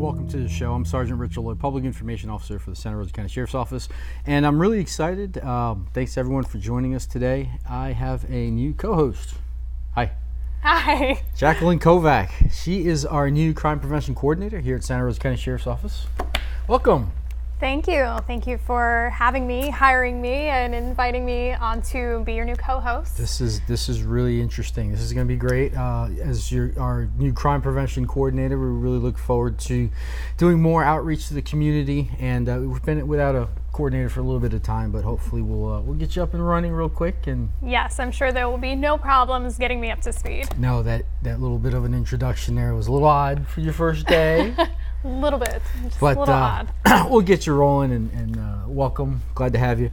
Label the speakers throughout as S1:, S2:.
S1: welcome to the show. I'm Sergeant Richard Lloyd, Public Information Officer for the Santa Rosa County Sheriff's Office, and I'm really excited. Thanks everyone for joining us today. I have a new co-host. Hi.
S2: Hi.
S1: Jacqueline Kovac. She is our new Crime Prevention Coordinator here at Santa Rosa County Sheriff's Office. Welcome.
S2: Thank you. Thank you for having me, hiring me, and inviting me on to be your new co-host.
S1: This is really interesting. This is going to be great. As our new Crime Prevention Coordinator, we really look forward to doing more outreach to the community. And we've been without a coordinator for a little bit of time, but hopefully we'll get you up and running real quick. And
S2: yes, I'm sure there will be no problems getting me up to speed.
S1: No, that little bit of an introduction there was a little odd for your first day.
S2: A little bit, just
S1: but,
S2: a little odd.
S1: We'll get you rolling and welcome. Glad to have you.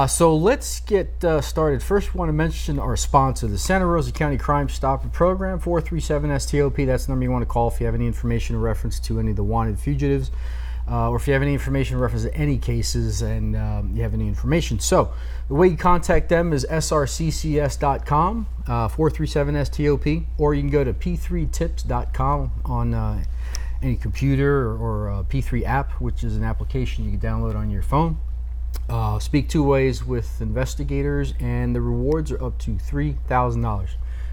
S1: So let's get started. First, we want to mention our sponsor, the Santa Rosa County Crime Stopper Program, 437-STOP. That's the number you want to call if you have any information in reference to any of the wanted fugitives, or if you have any information in reference to any cases and you have any information. So the way you contact them is srccs.com, 437-STOP, or you can go to p3tips.com on any computer or P3 app, which is an application you can download on your phone. Speak two ways with investigators, and the rewards are up to $3,000.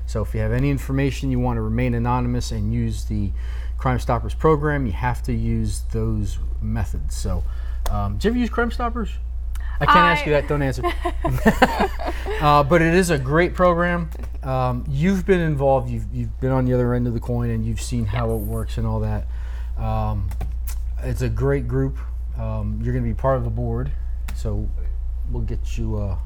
S1: So if you have any information you want to remain anonymous and use the Crime Stoppers program, you have to use those methods. So did you ever use Crime Stoppers? I can't ask you that, don't answer. But it is a great program. You've been involved, you've been on the other end of the coin, and you've seen how it works and all that. It's a great group. You're going to be part of the board, so we'll get you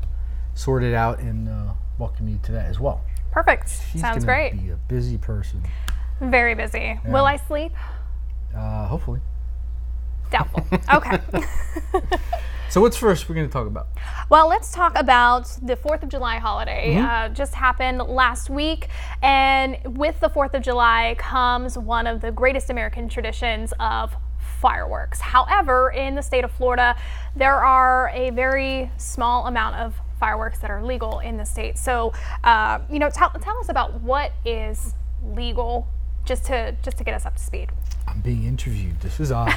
S1: sorted out and welcome you to that as well.
S2: Perfect.
S1: She's
S2: Sounds great.
S1: Be a busy person.
S2: Very busy. Yeah. Will I sleep?
S1: Hopefully.
S2: Doubtful. Okay.
S1: So what's first we're going to talk about?
S2: Well, let's talk about the 4th of July holiday. Just happened last week, and with the 4th of July comes one of the greatest American traditions of fireworks. However, in the state of Florida, there are a very small amount of fireworks that are legal in the state. So, tell us about what is legal, just to get us up to speed.
S1: I'm being interviewed. This is odd.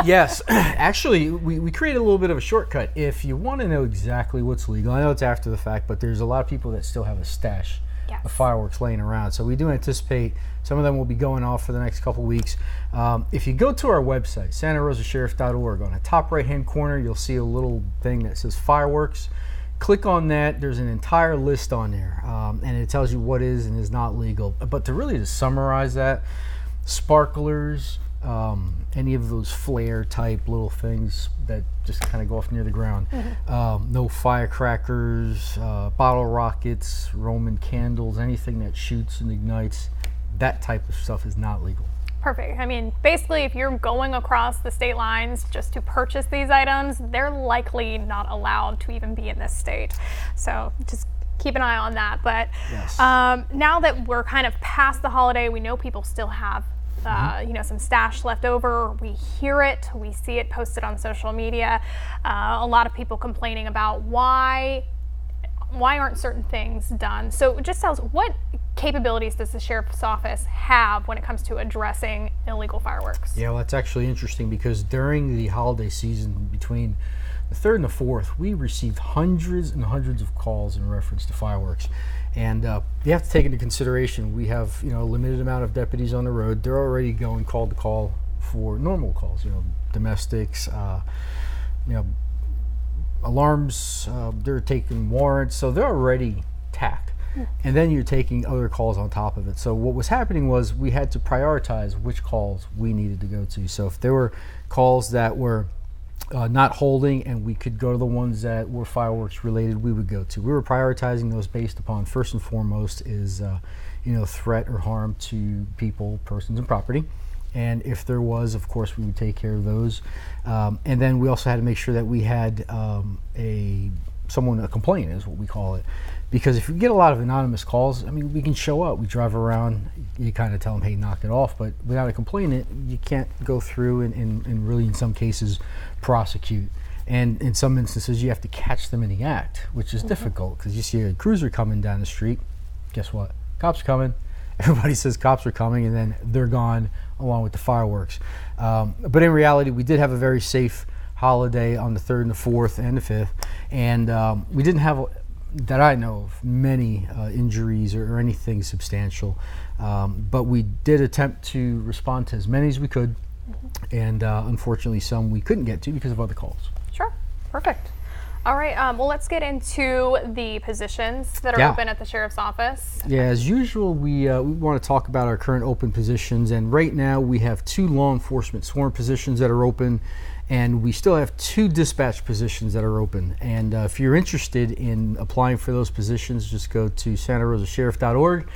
S1: Yes, actually, we created a little bit of a shortcut. If you want to know exactly what's legal, I know it's after the fact, but there's a lot of people that still have a stash of fireworks laying around. So we do anticipate some of them will be going off for the next couple weeks. If you go to our website, santarosasheriff.org, on the top right-hand corner, you'll see a little thing that says fireworks. Click on that. There's an entire list on there, and it tells you what is and is not legal. But to summarize that, sparklers, any of those flare type little things that just kind of go off near the ground, no firecrackers, bottle rockets, Roman candles, anything that shoots and ignites, that type of stuff is not legal.
S2: Perfect. I mean, basically, if you're going across the state lines just to purchase these items, they're likely not allowed to even be in this state. So just keep an eye on that. But
S1: yes.
S2: Now that we're kind of past the holiday, we know people still have some stash left over. We hear it, we see it posted on social media. A lot of people complaining about why aren't certain things done. So just tell us, what capabilities does the Sheriff's Office have when it comes to addressing illegal fireworks?
S1: Yeah, well, that's actually interesting because during the holiday season between the 3rd and the 4th, we received hundreds and hundreds of calls in reference to fireworks. And you have to take into consideration, we have a limited amount of deputies on the road. They're already going call to call for normal calls, domestics, alarms, they're taking warrants, so they're already tacked. And then you're taking other calls on top of it. So what was happening was we had to prioritize which calls we needed to go to. So if there were calls that were not holding and we could go to the ones that were fireworks related, we would go to. We were prioritizing those based upon, first and foremost, is threat or harm to people, persons, and property. And if there was, of course, we would take care of those. And then we also had to make sure that we had a complaint is what we call it. Because if you get a lot of anonymous calls, I mean, we can show up, we drive around, you kind of tell them, hey, knock it off. But without a complainant, you can't go through and really, in some cases, prosecute. And in some instances, you have to catch them in the act, which is difficult because you see a cruiser coming down the street. Guess what? Cops coming. everybody says cops are coming, and then they're gone along with the fireworks. But in reality, we did have a very safe holiday on the 3rd and the 4th and the 5th, and we didn't have, that I know of, many injuries or anything substantial. But we did attempt to respond to as many as we could, and unfortunately some we couldn't get to because of other calls.
S2: Sure, perfect. All right, well, let's get into the positions that are open at the Sheriff's Office.
S1: Yeah, as usual, we want to talk about our current open positions, and right now we have 2 law enforcement sworn positions that are open, and we still have 2 dispatch positions that are open. And if you're interested in applying for those positions, just go to santarosasheriff.org,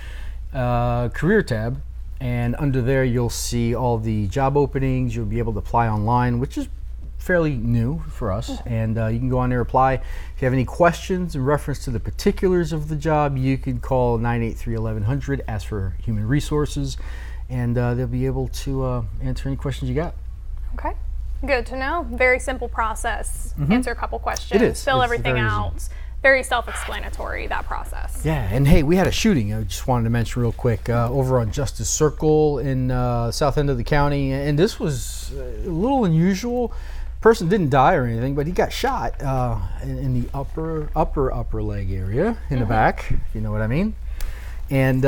S1: career tab, and under there you'll see all the job openings. You'll be able to apply online, which is fairly new for us, and you can go on there, apply. If you have any questions in reference to the particulars of the job, you can call 983-1100, ask for human resources, and they'll be able to answer any questions you got.
S2: Okay, good to know. Very simple process. Answer a couple questions,
S1: It is.
S2: fill
S1: It's
S2: everything
S1: very easy.
S2: out. Very self-explanatory, that process.
S1: Yeah, and hey, we had a shooting. I just wanted to mention real quick over on Justice Circle in south end of the county, and this was a little unusual. Person didn't die or anything, but he got shot in the upper leg area in the back, if you know what I mean. And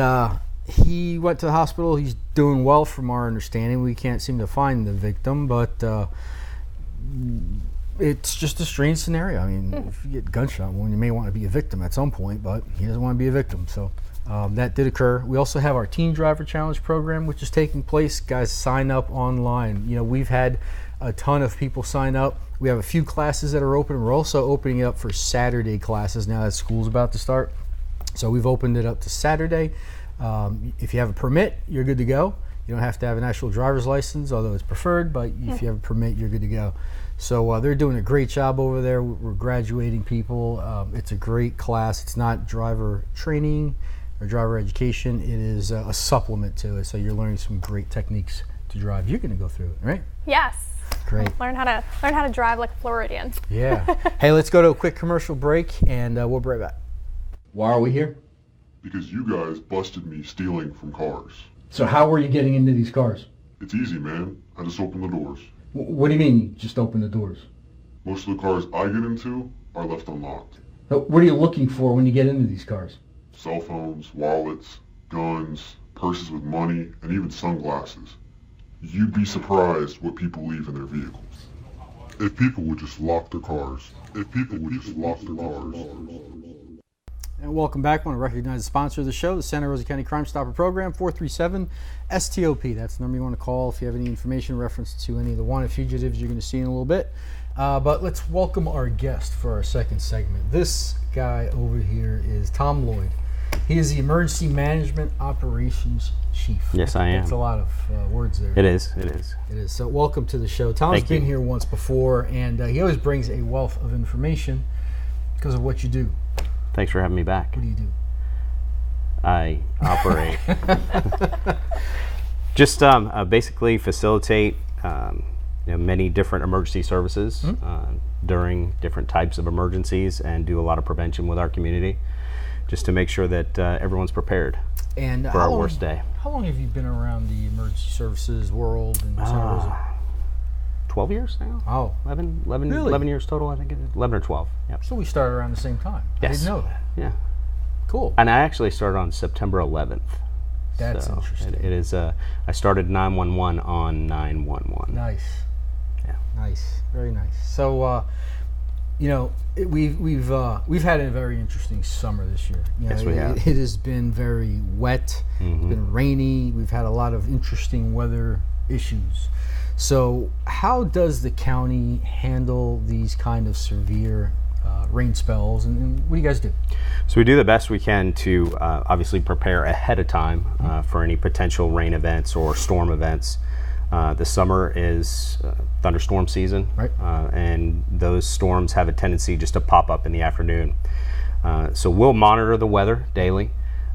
S1: he went to the hospital. He's doing well from our understanding. We can't seem to find the victim, but it's just a strange scenario. I mean, if you get gunshot wound, you may want to be a victim at some point, but he doesn't want to be a victim. So that did occur. We also have our Teen Driver Challenge program, which is taking place. Guys, sign up online. You know, we've had a ton of people sign up. We have a few classes that are open. We're also opening it up for Saturday classes now that school's about to start. So we've opened it up to Saturday. If you have a permit, you're good to go. You don't have to have an actual driver's license, although it's preferred, but if you have a permit, you're good to go. So they're doing a great job over there. We're graduating people. It's a great class. It's not driver training or driver education. It is a supplement to it. So you're learning some great techniques to drive. You're going to go through it, right?
S2: Yes.
S1: Great.
S2: Learn how to drive like a Floridian.
S1: Yeah. Hey, let's go to a quick commercial break, and we'll be right back. Why are we here?
S3: Because you guys busted me stealing from cars.
S1: So how were you getting into these cars?
S3: It's easy, man. I just open the doors.
S1: What do you mean you just open the doors?
S3: Most of the cars I get into are left unlocked.
S1: What are you looking for when you get into these cars?
S3: Cell phones, wallets, guns, purses with money, and even sunglasses. You'd be surprised what people leave in their vehicles. If people would just lock their cars. If people would just lock their cars.
S1: And welcome back. I want to recognize the sponsor of the show, the Santa Rosa County Crime Stopper Program, 437-STOP. That's the number you want to call if you have any information in reference to any of the wanted fugitives you're going to see in a little bit. But let's welcome our guest for our second segment. This guy over here is Tom Lloyd. He is the Emergency Management Operations Chief.
S4: Yes, I am.
S1: That's a lot of words there.
S4: It is. It is.
S1: It is. So welcome to the show. Tom's
S4: Thank
S1: been
S4: you.
S1: here once before, and he always brings a wealth of information because of what you do.
S4: Thanks for having me back.
S1: What do you do?
S4: I operate. Just basically facilitate many different emergency services during different types of emergencies, and do a lot of prevention with our community, just to make sure that everyone's prepared
S1: And
S4: for our worst day.
S1: How long have you been around the emergency services world in Santa Rosa?
S4: 12 years now?
S1: Oh,
S4: 11
S1: Really?
S4: 11 years total, I think it is. 11 or 12. Yep.
S1: so we started around the same time. I
S4: Yes.
S1: didn't know that.
S4: Yeah.
S1: Cool.
S4: And I actually started on September 11th.
S1: That's
S4: So
S1: interesting.
S4: It is. I started 911 on 911.
S1: Nice.
S4: Yeah.
S1: Nice. Very nice. So, we've had a very interesting summer this year.
S4: Yes, we have.
S1: It has been very wet. It's been rainy. We've had a lot of interesting weather issues. So, how does the county handle these kind of severe rain spells, and what do you guys do?
S4: So we do the best we can to obviously prepare ahead of time for any potential rain events or storm events. The summer is thunderstorm season,
S1: Right.
S4: And those storms have a tendency just to pop up in the afternoon. So we'll monitor the weather daily.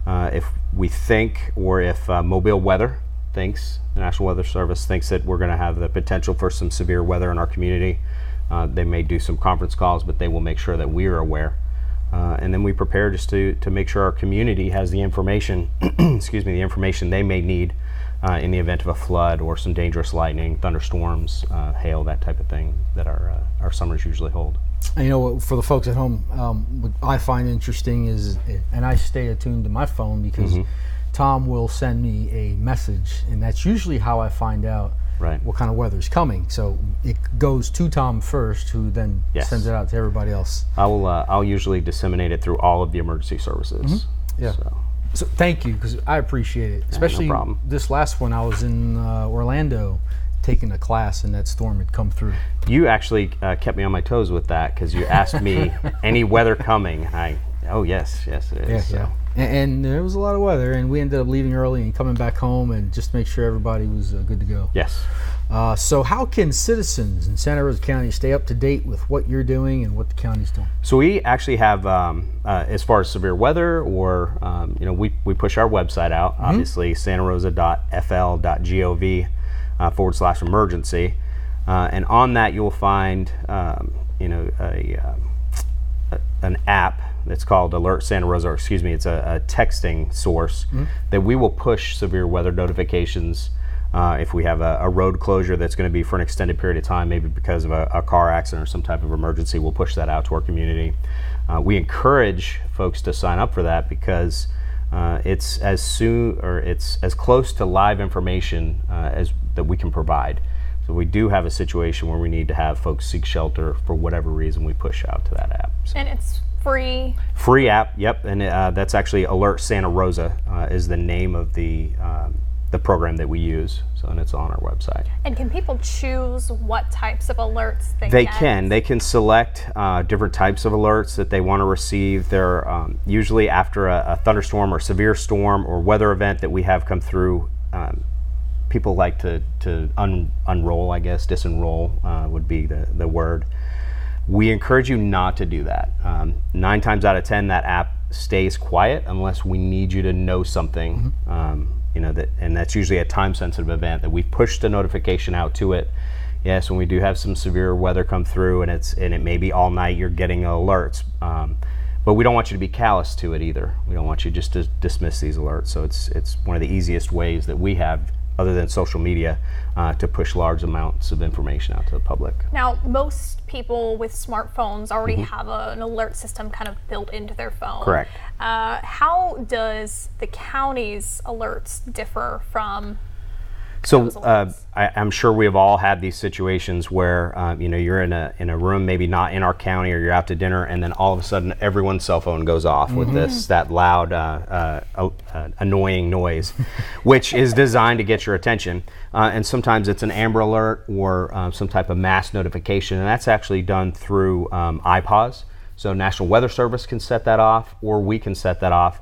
S4: If we think, or if Mobile Weather thinks, the National Weather Service thinks that we're going to have the potential for some severe weather in our community, they may do some conference calls, but they will make sure that we are aware And then we prepare just to make sure our community has the information, excuse me, the information they may need in the event of a flood or some dangerous lightning, thunderstorms, hail, that type of thing that our summers usually hold.
S1: And, you know, for the folks at home, what I find interesting is, and I stay attuned to my phone because Tom will send me a message, and that's usually how I find out what kind of weather is coming. So it goes to Tom first, who then sends it out to everybody else.
S4: I'll usually disseminate it through all of the emergency services.
S1: Yeah. So thank you, because I appreciate it. Especially
S4: no problem.
S1: This last one, I was in Orlando taking a class, and that storm had come through.
S4: You actually kept me on my toes with that, because you asked me any weather coming. Oh yes, it is.
S1: Yeah. And there was a lot of weather, and we ended up leaving early and coming back home and just make sure everybody was good to go.
S4: Yes.
S1: So how can citizens in Santa Rosa County stay up to date with what you're doing and what the county's doing?
S4: So we actually have, as far as severe weather, or we push our website out, obviously, santarosa.fl.gov/emergency, and on that you'll find an app that's called Alert Santa Rosa, or excuse me, it's a texting source that we will push severe weather notifications. If we have a road closure that's going to be for an extended period of time, maybe because of a car accident or some type of emergency, we'll push that out to our community. We encourage folks to sign up for that because it's as close to live information as that we can provide. So we do have a situation where we need to have folks seek shelter for whatever reason, we push out to that app. So.
S2: And it's free?
S4: Free app, yep. And that's actually Alert Santa Rosa is the name of the program that we use. So, and it's on our website. And
S2: can people choose what types of alerts
S4: they get? They can select different types of alerts that they want to receive. They're usually after a thunderstorm or severe storm or weather event that we have come through. People like to unroll, I guess, disenroll would be the word. We encourage you not to do that. 9 times out of 10, that app stays quiet unless we need you to know something. And that's usually a time-sensitive event that we push the notification out to it. Yes, when we do have some severe weather come through, and it may be all night, you're getting alerts. But we don't want you to be callous to it either. We don't want you just to dismiss these alerts. So it's one of the easiest ways that we have, other than social media, to push large amounts of information out to the public.
S2: Now, most people with smartphones already have an alert system kind of built into their phone.
S4: Correct.
S2: How does the county's alerts differ from
S4: So I'm sure we have all had these situations where you're in a room, maybe not in our county, or you're out to dinner, and then all of a sudden everyone's cell phone goes off with that loud, annoying noise, which is designed to get your attention. And sometimes it's an Amber Alert or some type of mass notification, and that's actually done through iPause. So National Weather Service can set that off, or we can set that off.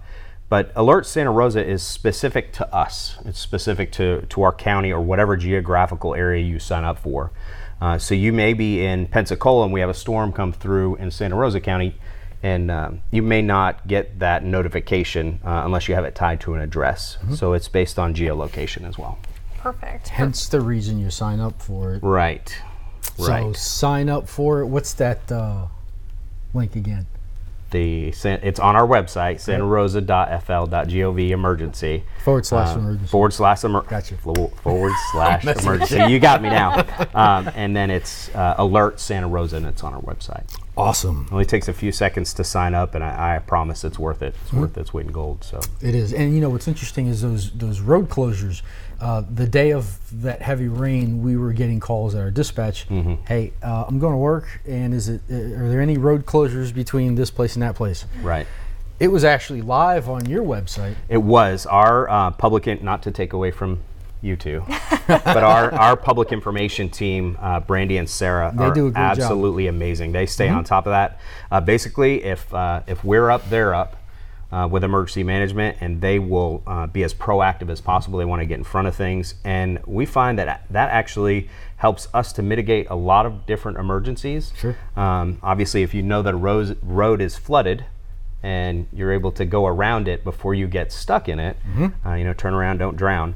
S4: But Alert Santa Rosa is specific to us. It's specific to our county or whatever geographical area you sign up for. So you may be in Pensacola and we have a storm come through in Santa Rosa County, and you may not get that notification unless you have it tied to an address. So it's based on geolocation as well.
S2: Perfect.
S1: Hence the reason you sign up for it.
S4: Right.
S1: So sign up for it. What's that link again?
S4: It's on our website, santarosa.fl.gov emergency /
S1: emergency
S4: / emergency. You got me now. And then it's Alert Santa Rosa, and it's on our website.
S1: Awesome.
S4: It only takes a few seconds to sign up, and I promise it's worth it. It's worth its weight in gold. So
S1: it is. And what's interesting is those road closures. The day of that heavy rain, we were getting calls at our dispatch. Hey, I'm going to work, and are there any road closures between this place and that place?
S4: Right.
S1: It was actually live on your website.
S4: It was. Our public, not to take away from you two, but our public information team, Brandy and Sarah,
S1: they do a great
S4: absolutely
S1: job.
S4: Amazing. They stay on top of that. Basically, if we're up, they're up. With emergency management, and they will be as proactive as possible. They want to get in front of things, and we find that actually helps us to mitigate a lot of different emergencies.
S1: Sure.
S4: Obviously, if you know that a road is flooded and you're able to go around it before you get stuck in it, turn around, don't drown,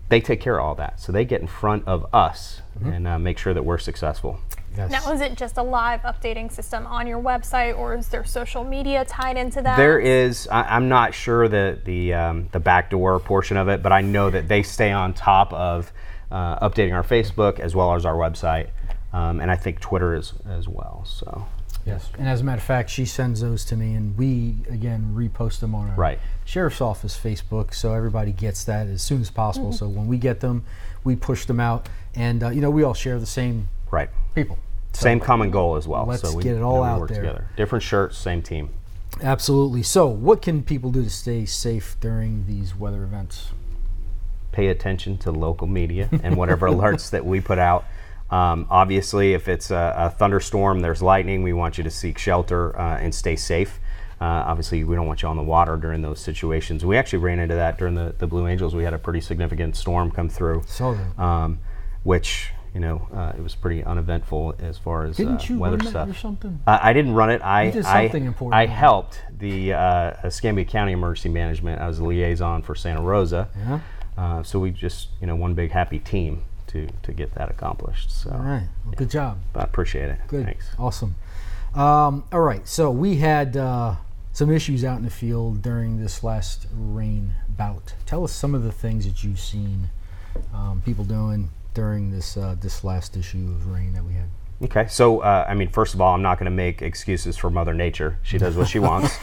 S4: they take care of all that. So they get in front of us and make sure that we're successful.
S1: Yes.
S2: Now, is it just a live updating system on your website, or is there social media tied into that?
S4: There is. I'm not sure the backdoor portion of it, but I know that they stay on top of updating our Facebook as well as our website, and I think Twitter as well. So.
S1: Yes, and as a matter of fact, she sends those to me, and we, again, repost them on our Sheriff's Office Facebook, so everybody gets that as soon as possible. So when we get them, we push them out, and we all share the same people.
S4: Same common goal as well.
S1: Let's
S4: so we
S1: get it all out
S4: work
S1: there.
S4: Together. Different shirts, same team.
S1: Absolutely. So what can people do to stay safe during these weather events?
S4: Pay attention to local media and whatever alerts that we put out. Obviously, if it's a thunderstorm, there's lightning, we want you to seek shelter and stay safe. Obviously, we don't want you on the water during those situations. We actually ran into that during the Blue Angels. We had a pretty significant storm come through, which, it was pretty uneventful as far as
S1: Didn't you
S4: weather
S1: run
S4: stuff.
S1: That or something?
S4: I didn't run it.
S1: You did something important.
S4: I helped the Escambia County Emergency Management. I was the liaison for Santa Rosa.
S1: Yeah.
S4: So we just, one big happy team to get that accomplished. So,
S1: all right. Well, good job.
S4: I appreciate it.
S1: Good.
S4: Thanks.
S1: Awesome. All right. So we had some issues out in the field during this last rain bout. Tell us some of the things that you've seen people doing during this last issue of rain that we had.
S4: Okay, so first of all, I'm not going to make excuses for Mother Nature. She does what she wants.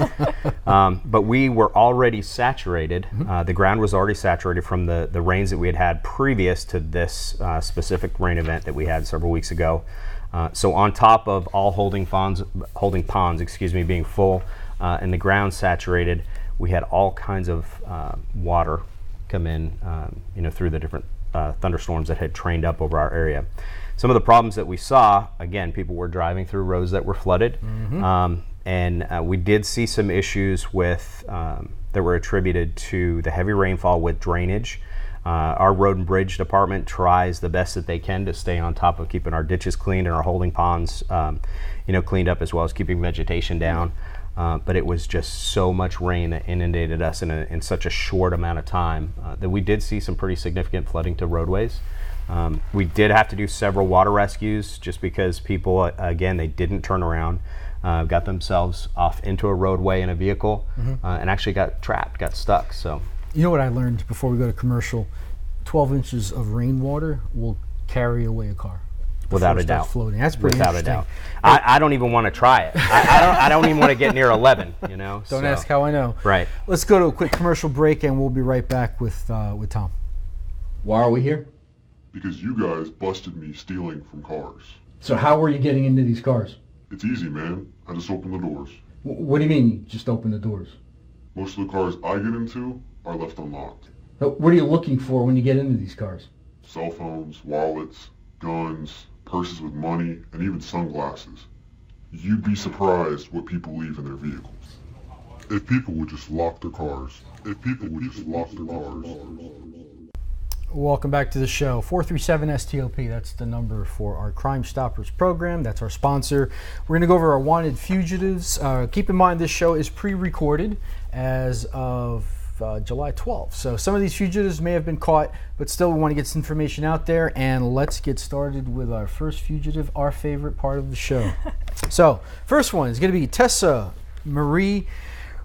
S4: But we were already saturated. The ground was already saturated from the rains that we had previous to this specific rain event that we had several weeks ago. So on top of all holding ponds, being full and the ground saturated, we had all kinds of water come in, through the different thunderstorms that had trained up over our area. Some of the problems that we saw, again, people were driving through roads that were flooded, and we did see some issues with that were attributed to the heavy rainfall with drainage. Our road and bridge department tries the best that they can to stay on top of keeping our ditches cleaned and our holding ponds, cleaned up, as well as keeping vegetation down. But it was just so much rain that inundated us in such a short amount of time that we did see some pretty significant flooding to roadways. We did have to do several water rescues just because people, again, they didn't turn around, got themselves off into a roadway in a vehicle, and actually got trapped, got stuck. So,
S1: you know what I learned before we go to commercial? 12 inches of rainwater will carry away a car.
S4: Without a doubt.
S1: Floating. That's pretty
S4: Without
S1: interesting.
S4: a doubt. I don't even want to try it. I don't even want to get near 11.
S1: Don't ask how I know.
S4: Right.
S1: Let's go to a quick commercial break, and we'll be right back with Tom.
S5: Why are we here?
S3: Because you guys busted me stealing from cars.
S5: So how were you getting into these cars?
S3: It's easy, man. I just open the doors.
S5: What do you mean you just open the doors?
S3: Most of the cars I get into are left unlocked.
S5: What are you looking for when you get into these cars?
S3: Cell phones, wallets, guns, purses with money, and even sunglasses. You'd be surprised what people leave in their vehicles. If people would just lock their cars.
S1: Welcome back to the show. 437-STOP, that's the number for our Crime Stoppers program. That's our sponsor. We're going to go over our wanted fugitives. Keep in mind this show is pre-recorded as of July 12th. So some of these fugitives may have been caught, but still we want to get this information out there. And let's get started with our first fugitive, our favorite part of the show. So first one is going to be Tessa Marie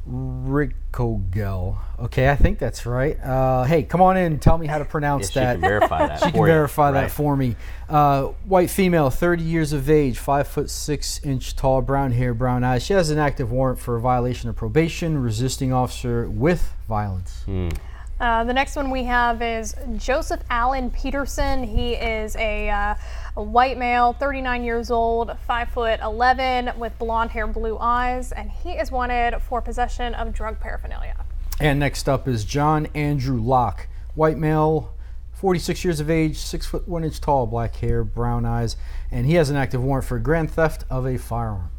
S1: Ricogel. Okay, I think that's right. Hey, come on in and tell me how to pronounce that.
S4: She can verify that.
S1: She can verify that for me. White female, 30 years of age, 5'6" tall, brown hair, brown eyes. She has an active warrant for a violation of probation, resisting officer with violence.
S2: The next one we have is Joseph Allen Peterson. He is a white male, 39 years old, 5'11", with blonde hair, blue eyes, and he is wanted for possession of drug paraphernalia.
S1: And next up is John Andrew Locke, white male, 46 years of age, 6'1" tall, black hair, brown eyes, and he has an active warrant for grand theft of a firearm.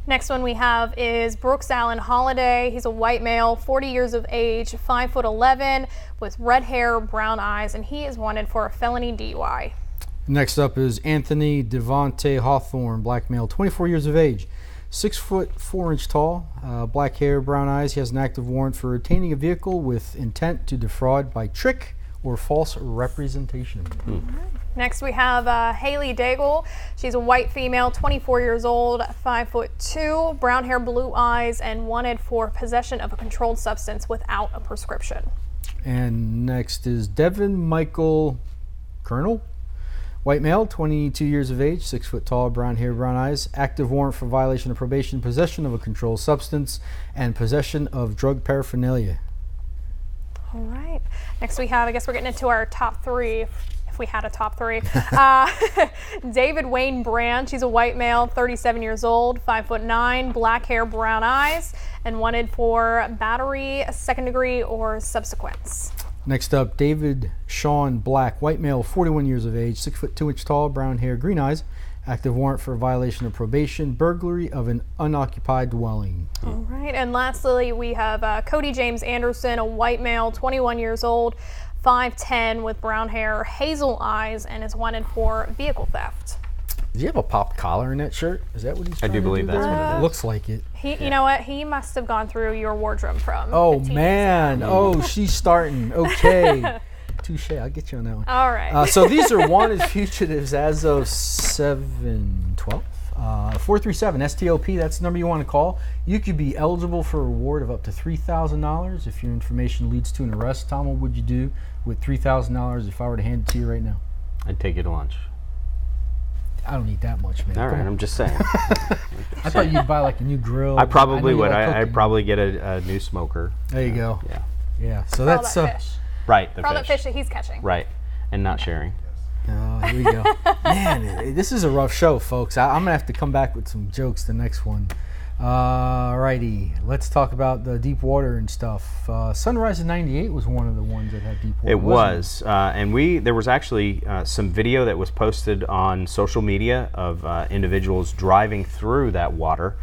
S2: Next one we have is Brooks Allen Holiday. He's a white male, 40 years of age, 5'11", with red hair, brown eyes, and he is wanted for a felony DUI.
S1: Next up is Anthony Devontae Hawthorne, black male, 24 years of age, 6'4" tall, black hair, brown eyes. He has an active warrant for retaining a vehicle with intent to defraud by trick or false representation.
S2: Next we have Haley Daigle. She's a white female, 24 years old, 5'2", brown hair, blue eyes, and wanted for possession of a controlled substance without a prescription.
S1: And next is Devin Michael Colonel. White male, 22 years of age, 6 foot tall, brown hair, brown eyes. Active warrant for violation of probation, possession of a controlled substance, and possession of drug paraphernalia.
S2: All right. Next we have, I guess we're getting into our top three, if we had a top three. David Wayne Brand. She's a white male, 37 years old, 5'9", black hair, brown eyes, and wanted for battery, second degree, or subsequence.
S1: Next up, David Sean Black, white male, 41 years of age, 6 foot 2 inch tall, brown hair, green eyes. Active warrant for violation of probation, burglary of an unoccupied dwelling.
S2: All right, and lastly, we have Cody James Anderson, a white male, 21 years old, 5'10", with brown hair, hazel eyes, and is wanted for vehicle theft.
S1: Does he have a popped collar in that shirt? Is that what he's trying
S4: do
S1: to
S4: believe that's
S1: there?
S4: what it is.
S1: Looks like it.
S2: You know what? He must have gone through your wardrobe from
S1: Oh
S2: 15
S1: man,
S2: years
S1: oh she's starting. Okay, touche. I'll get you on that one.
S2: All right.
S1: So these are wanted fugitives as of 7/12. 437 STOP. That's the number you want to call. You could be eligible for a reward of up to $3,000 if your information leads to an arrest. Tom, what would you do with $3,000 if I were to hand it to you right now?
S4: I'd take you to lunch.
S1: I don't eat that much, man.
S4: All
S1: Come
S4: right,
S1: on.
S4: I'm just saying.
S1: I thought you'd buy like a new grill.
S4: I probably
S1: know you
S4: would.
S1: like
S4: I'd
S1: cooking.
S4: probably get a new smoker.
S1: There you go.
S4: Yeah.
S1: Yeah. So
S2: For all
S1: that's
S2: that fish.
S4: Right. The
S2: For all
S4: fish.
S2: that fish that he's catching.
S4: Right. And not sharing.
S1: Oh, here we go. Man, this is a rough show, folks. I'm going to have to come back with some jokes the next one. Alrighty, let's talk about the deep water and stuff. Sunrise in '98 was one of the ones that had deep water.
S4: It was, and there was actually some video that was posted on social media of individuals driving through that water.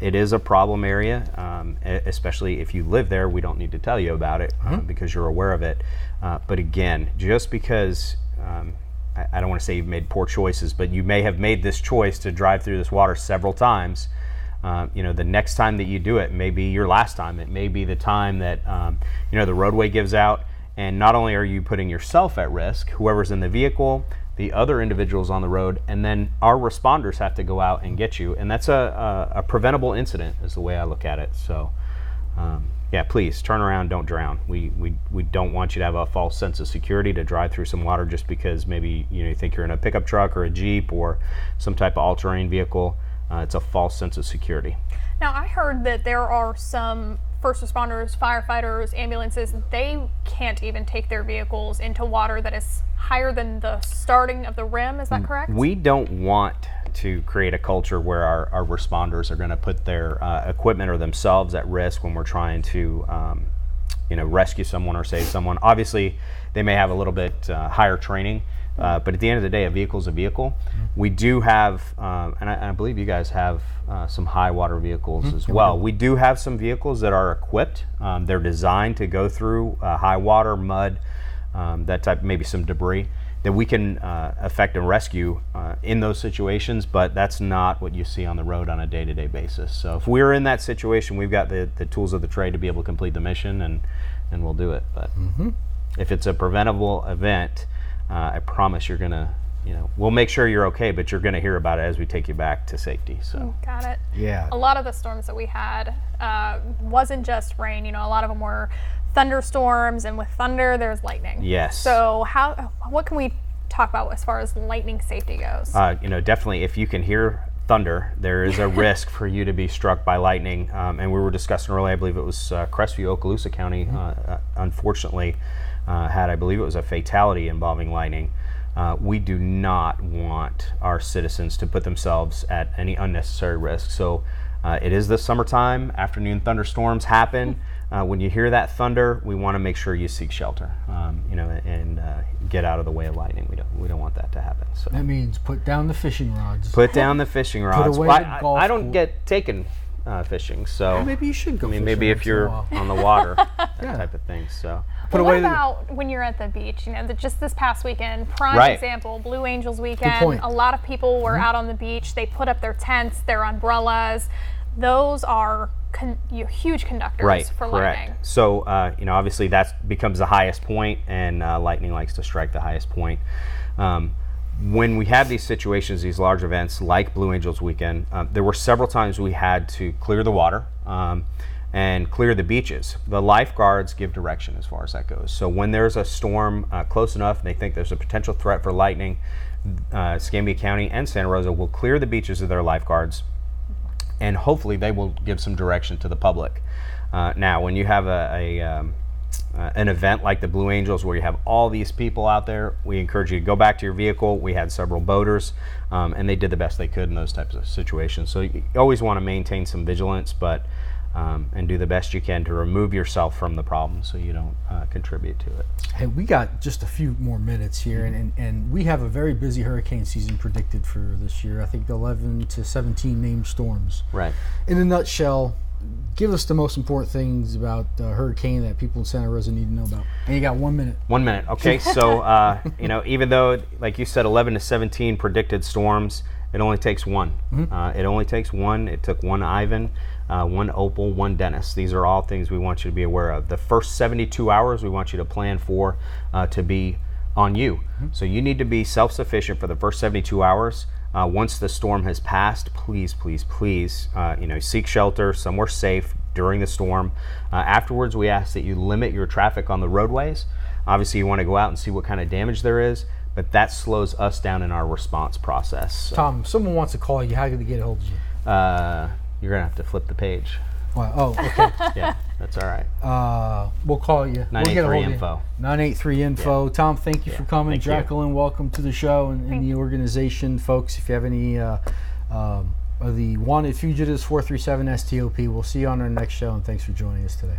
S4: It is a problem area, especially if you live there. We don't need to tell you about it because you're aware of it. But again, just because I don't want to say you've made poor choices, but you may have made this choice to drive through this water several times. The next time that you do it may be your last time. It may be the time that the roadway gives out, and not only are you putting yourself at risk, whoever's in the vehicle, the other individuals on the road, and then our responders have to go out and get you, and that's a preventable incident is the way I look at it. So yeah, please turn around, don't drown. We don't want you to have a false sense of security to drive through some water just because maybe you think you're in a pickup truck or a Jeep or some type of all-terrain vehicle. It's a false sense of security.
S2: Now, I heard that there are some first responders, firefighters, ambulances, they can't even take their vehicles into water that is higher than the starting of the rim. Is that correct?
S4: We don't want to create a culture where our responders are going to put their equipment or themselves at risk when we're trying to rescue someone or save someone. Obviously, they may have a little bit higher training. But at the end of the day, a vehicle is a vehicle. We do have, and I believe you guys have some high water vehicles as well. We do have some vehicles that are equipped. They're designed to go through high water, mud, that type, maybe some debris that we can affect and rescue in those situations, but that's not what you see on the road on a day-to-day basis. So if we're in that situation, we've got the tools of the trade to be able to complete the mission, and we'll do it. But if it's a preventable event, I promise you're gonna, we'll make sure you're okay, but you're gonna hear about it as we take you back to safety. So
S2: Got it.
S1: Yeah.
S2: A lot of the storms that we had wasn't just rain. A lot of them were thunderstorms, and with thunder, there's lightning.
S4: Yes.
S2: So what can we talk about as far as lightning safety goes?
S4: Definitely, if you can hear thunder, there is a risk for you to be struck by lightning. And we were discussing earlier, I believe it was Crestview, Okaloosa County, unfortunately, had, I believe it was a fatality involving lightning. We do not want our citizens to put themselves at any unnecessary risk. So it is the summertime, afternoon thunderstorms happen. When you hear that thunder, we want to make sure you seek shelter, and get out of the way of lightning. We don't want that to happen. So
S1: That means put down the fishing rods.
S4: put down the fishing rods.
S1: away
S4: Well,
S1: the golf
S4: I don't
S1: ball.
S4: get taken fishing, so
S1: Maybe you should go.
S4: I mean,
S1: fishing
S4: maybe if
S1: once in a
S4: you're
S1: while.
S4: on the water, that
S1: Yeah.
S4: type of thing. So
S1: Put
S2: what
S1: away the-
S2: about when you're at the beach? Just this past weekend, prime
S4: Right.
S2: example, Blue Angels weekend.
S1: point.
S2: A lot of people were out on the beach. They put up their tents, their umbrellas. Those are huge conductors
S4: Right,
S2: for
S4: correct.
S2: lightning.
S4: So, obviously that becomes the highest point, and lightning likes to strike the highest point. When we have these situations, these large events like Blue Angels weekend, there were several times we had to clear the water and clear the beaches. The lifeguards give direction as far as that goes. So when there's a storm close enough and they think there's a potential threat for lightning, Escambia County and Santa Rosa will clear the beaches of their lifeguards, and hopefully they will give some direction to the public. Now, when you have an event like the Blue Angels where you have all these people out there, we encourage you to go back to your vehicle. We had several boaters, and they did the best they could in those types of situations. So you always want to maintain some vigilance, but and do the best you can to remove yourself from the problem so you don't contribute to it.
S1: Hey, we got just a few more minutes here, and we have a very busy hurricane season predicted for this year. I think 11 to 17 named storms.
S4: Right.
S1: In a nutshell, give us the most important things about hurricane that people in Santa Rosa need to know about. And you got 1 minute.
S4: 1 minute. Okay, so even though, like you said, 11 to 17 predicted storms, it only takes one. It only takes one. It took one Ivan, one Opal, one Dennis. These are all things we want you to be aware of. The first 72 hours we want you to plan for to be on you. So you need to be self-sufficient for the first 72 hours. Once the storm has passed, please, please, please, seek shelter somewhere safe during the storm. Afterwards, we ask that you limit your traffic on the roadways. Obviously, you want to go out and see what kind of damage there is, but that slows us down in our response process. So,
S1: Tom, if someone wants to call you, how can they get a hold of you?
S4: you're going to have to flip the page.
S1: Wow. Oh, okay.
S4: Yeah, that's all right.
S1: We'll call you.
S4: 983 info.
S1: 983 info.
S4: Yeah.
S1: Tom, thank you for coming.
S4: Thank you.
S1: Jacqueline, welcome to the show and the organization. Folks, if you have any of the wanted fugitives, 437 STOP. We'll see you on our next show, and thanks for joining us today.